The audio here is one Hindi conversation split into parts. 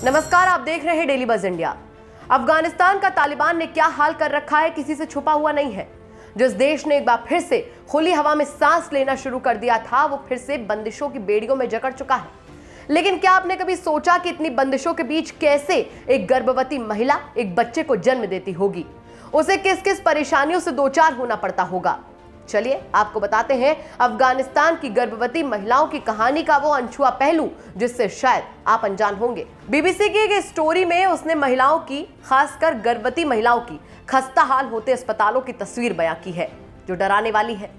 नमस्कार, आप देख रहे हैं डेली बज़ इंडिया। अफगानिस्तान का तालिबान ने क्या हाल कर रखा है किसी से छुपा हुआ नहीं है। जिस देश ने एक बार फिर से खुली हवा में सांस लेना शुरू कर दिया था, वो फिर से बंदिशों की बेड़ियों में जकड़ चुका है। लेकिन क्या आपने कभी सोचा कि इतनी बंदिशों के बीच कैसे एक गर्भवती महिला एक बच्चे को जन्म देती होगी, उसे किस किस परेशानियों से दो चार होना पड़ता होगा। चलिए आपको बताते हैं अफगानिस्तान की गर्भवती महिलाओं की कहानी का वो अनछुआ पहलू जिससे शायद आप अनजान होंगे। बीबीसी की एक स्टोरी में उसने महिलाओं की, खासकर गर्भवती महिलाओं की खस्ता हाल होते अस्पतालों की तस्वीर बयां की है, जो डराने वाली है,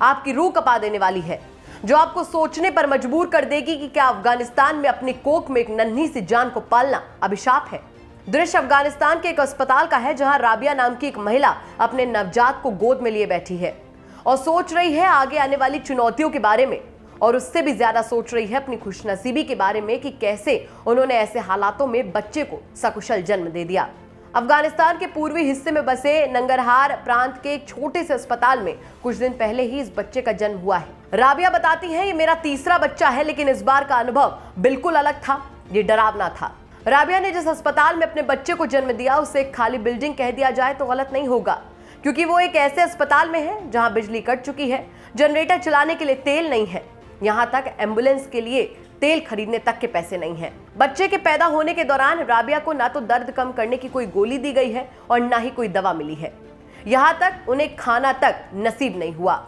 आपकी रूह कपा देने वाली है, जो आपको सोचने पर मजबूर कर देगी कि क्या अफगानिस्तान में अपनी कोख में एक नन्ही सी जान को पालना अभिशाप है। दृश्य अफगानिस्तान के एक अस्पताल का है, जहां राबिया नाम की एक महिला अपने नवजात को गोद में लिए बैठी है और सोच रही है आगे आने वाली चुनौतियों के बारे में, और उससे भी ज्यादा सोच रही है अपनी खुशनसीबी के बारे में कि कैसे उन्होंने ऐसे हालातों में बच्चे को सकुशल जन्म दे दिया। अफगानिस्तान के पूर्वी हिस्से में बसे नंगरहार प्रांत के एक छोटे से अस्पताल में कुछ दिन पहले ही इस बच्चे का जन्म हुआ है। राबिया बताती है, ये मेरा तीसरा बच्चा है, लेकिन इस बार का अनुभव बिल्कुल अलग था, ये डरावना था। राबिया ने जिस अस्पताल में अपने बच्चे को जन्म दिया उसे एक खाली बिल्डिंग कह दिया जाए तो गलत नहीं होगा, क्योंकि वो एक ऐसे अस्पताल में है जहां बिजली कट चुकी है, जनरेटर चलाने के लिए तेल नहीं है, यहां तक एम्बुलेंस के लिए तेल खरीदने तक के पैसे नहीं हैं। बच्चे के पैदा होने के दौरान राबिया को ना तो दर्द कम करने की कोई गोली दी गई है और ना ही कोई दवा मिली है, यहां तक उन्हें खाना तक नसीब नहीं हुआ।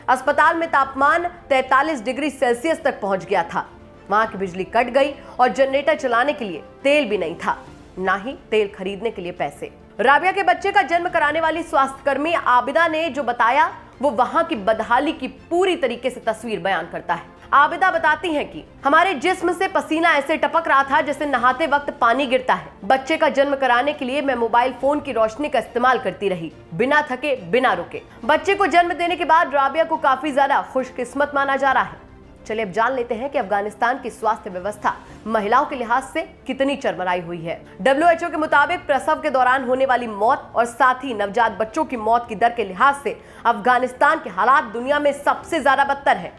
अस्पताल में तापमान 43 डिग्री सेल्सियस तक पहुंच गया था, वहां की बिजली कट गई और जनरेटर चलाने के लिए तेल भी नहीं था, ना ही तेल खरीदने के लिए पैसे। राबिया के बच्चे का जन्म कराने वाली स्वास्थ्यकर्मी आबिदा ने जो बताया वो वहां की बदहाली की पूरी तरीके से तस्वीर बयान करता है। आबिदा बताती हैं कि हमारे जिस्म से पसीना ऐसे टपक रहा था जैसे नहाते वक्त पानी गिरता है। बच्चे का जन्म कराने के लिए मैं मोबाइल फोन की रोशनी का इस्तेमाल करती रही, बिना थके बिना रुके। बच्चे को जन्म देने के बाद राबिया को काफी ज्यादा खुशकिस्मत माना जा रहा है। चलिए अब जान लेते हैं कि अफगानिस्तान की स्वास्थ्य व्यवस्था महिलाओं के लिहाज से कितनी चरमराई हुई है। WHO के मुताबिक प्रसव के दौरान होने वाली मौत और साथ ही नवजात बच्चों की मौत की दर के लिहाज से अफगानिस्तान के हालात दुनिया में सबसे ज्यादा बदतर है।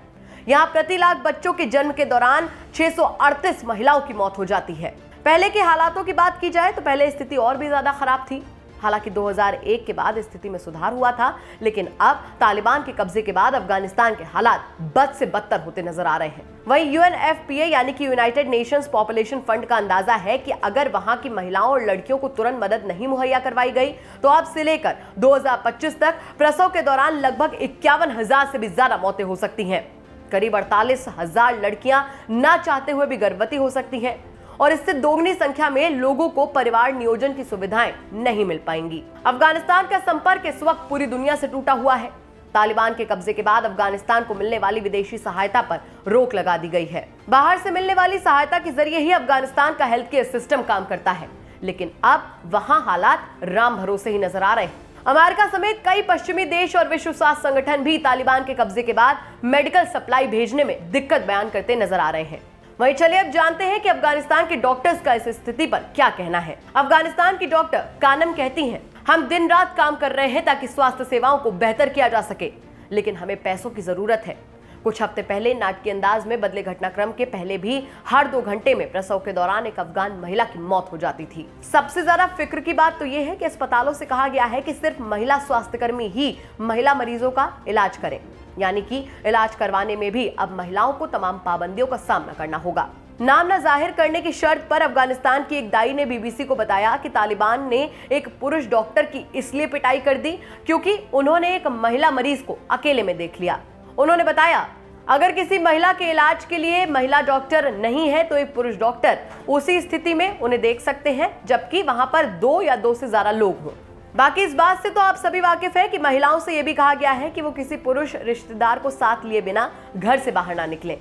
यहाँ प्रति लाख बच्चों के जन्म के दौरान 638 महिलाओं की मौत हो जाती है। पहले के हालातों की बात की जाए तो पहले स्थिति और भी ज्यादा खराब थी। हालांकि 2001 के बाद स्थिति में सुधार हुआ था, लेकिन अब तालिबान के कब्जे के बाद अफगानिस्तान के हालात बद से बदतर होते नजर आ रहे हैं। वहीं UNFPA यानी कि यूनाइटेड नेशंस पॉपुलेशन फंड का अंदाजा है कि अगर वहां की महिलाओं और लड़कियों को तुरंत मदद नहीं मुहैया करवाई गई तो अब से लेकर 2025 तक प्रसव के दौरान लगभग 51,000 से भी ज्यादा मौतें हो सकती हैं। करीब 48,000 लड़कियां ना चाहते हुए भी गर्भवती हो सकती हैं और इससे दोगुनी संख्या में लोगों को परिवार नियोजन की सुविधाएं नहीं मिल पाएंगी। अफगानिस्तान का संपर्क इस वक्त पूरी दुनिया से टूटा हुआ है। तालिबान के कब्जे के बाद अफगानिस्तान को मिलने वाली विदेशी सहायता पर रोक लगा दी गई है। बाहर से मिलने वाली सहायता के जरिए ही अफगानिस्तान का हेल्थ केयर सिस्टम काम करता है, लेकिन अब वहां हालात राम भरोसे ही नजर आ रहे हैं। अमेरिका समेत कई पश्चिमी देश और विश्व स्वास्थ्य संगठन भी तालिबान के कब्जे के बाद मेडिकल सप्लाई भेजने में दिक्कत बयान करते नजर आ रहे हैं। वहीं चलिए अब जानते हैं कि अफगानिस्तान के डॉक्टर्स का इस स्थिति पर क्या कहना है। अफगानिस्तान की डॉक्टर कानम कहती हैं, हम दिन रात काम कर रहे हैं ताकि स्वास्थ्य सेवाओं को बेहतर किया जा सके, लेकिन हमें पैसों की जरूरत है। कुछ हफ्ते पहले नाटकीय अंदाज में बदले घटनाक्रम के पहले भी हर 2 घंटे में प्रसव के दौरान एक अफगान महिला की मौत हो जाती थी। सबसे ज्यादा फिक्र की बात तो ये है कि अस्पतालों से कहा गया है कि सिर्फ महिला स्वास्थ्यकर्मी ही महिला मरीजों का इलाज करें, यानी कि इलाज करवाने में भी अब महिलाओं को तमाम पाबंदियों का सामना करना होगा। नाम न जाहिर करने की शर्त पर अफगानिस्तान की एक दाई ने बीबीसी को बताया कि तालिबान ने एक पुरुष डॉक्टर की इसलिए पिटाई कर दी क्योंकि उन्होंने एक महिला मरीज को अकेले में देख लिया। उन्होंने बताया, अगर किसी महिला के इलाज के लिए महिला डॉक्टर नहीं है तो एक पुरुष डॉक्टर उसी स्थिति में उन्हें देख सकते हैं, जबकि वहां पर 2 या 2 से ज्यादा लोग हों। बाकी इस बात से तो आप सभी वाकिफ हैं कि महिलाओं से यह भी कहा गया है कि वो किसी पुरुष रिश्तेदार को साथ लिए बिना घर से बाहर ना निकलें।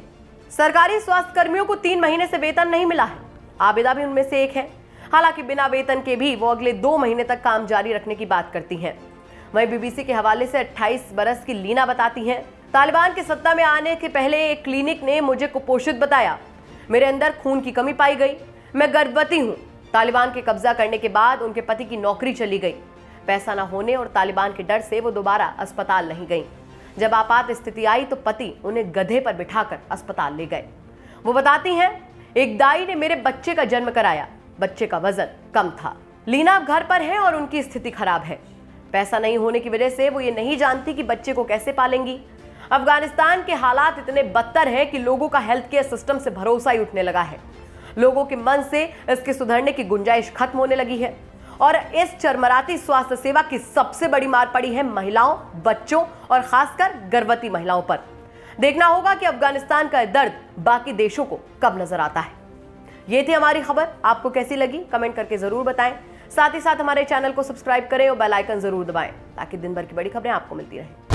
सरकारी स्वास्थ्य कर्मियों को 3 महीने से वेतन नहीं मिला है। आबिदा भी उनमें से एक है। हालांकि बिना वेतन के भी वो अगले 2 महीने तक काम जारी रखने की बात करती हैं। वहीं बीबीसी के हवाले से 28 बरस की लीना बताती हैं, तालिबान की सत्ता में आने के पहले एक क्लिनिक ने मुझे कुपोषित बताया, मेरे अंदर खून की कमी पाई गई, मैं गर्भवती हूँ। तालिबान के कब्जा करने के बाद उनके पति की नौकरी चली गई। पैसा न होने और तालिबान के डर से वो दोबारा अस्पताल नहीं गई। जब आपात स्थिति आई तो पति उन्हें गधे पर बिठाकर अस्पताल ले गए। वो बताती हैं, एक दाई ने मेरे बच्चे का जन्म कराया, बच्चे का वजन कम था। लीना अब घर पर है और उनकी स्थिति खराब है। पैसा नहीं होने की वजह से वो ये नहीं जानती कि बच्चे को कैसे पालेंगी। अफगानिस्तान के हालात इतने बदतर हैं कि लोगों का हेल्थ केयर सिस्टम से भरोसा ही उठने लगा है। लोगों के मन से इसके सुधरने की गुंजाइश खत्म होने लगी है और इस चरमराती स्वास्थ्य सेवा की सबसे बड़ी मार पड़ी है महिलाओं, बच्चों और खासकर गर्भवती महिलाओं पर। देखना होगा कि अफगानिस्तान का दर्द बाकी देशों को कब नजर आता है। ये थी हमारी खबर, आपको कैसी लगी कमेंट करके जरूर बताएं। साथ ही साथ हमारे चैनल को सब्सक्राइब करें और बेल आइकन जरूर दबाएं ताकि दिन भर की बड़ी खबरें आपको मिलती रहें।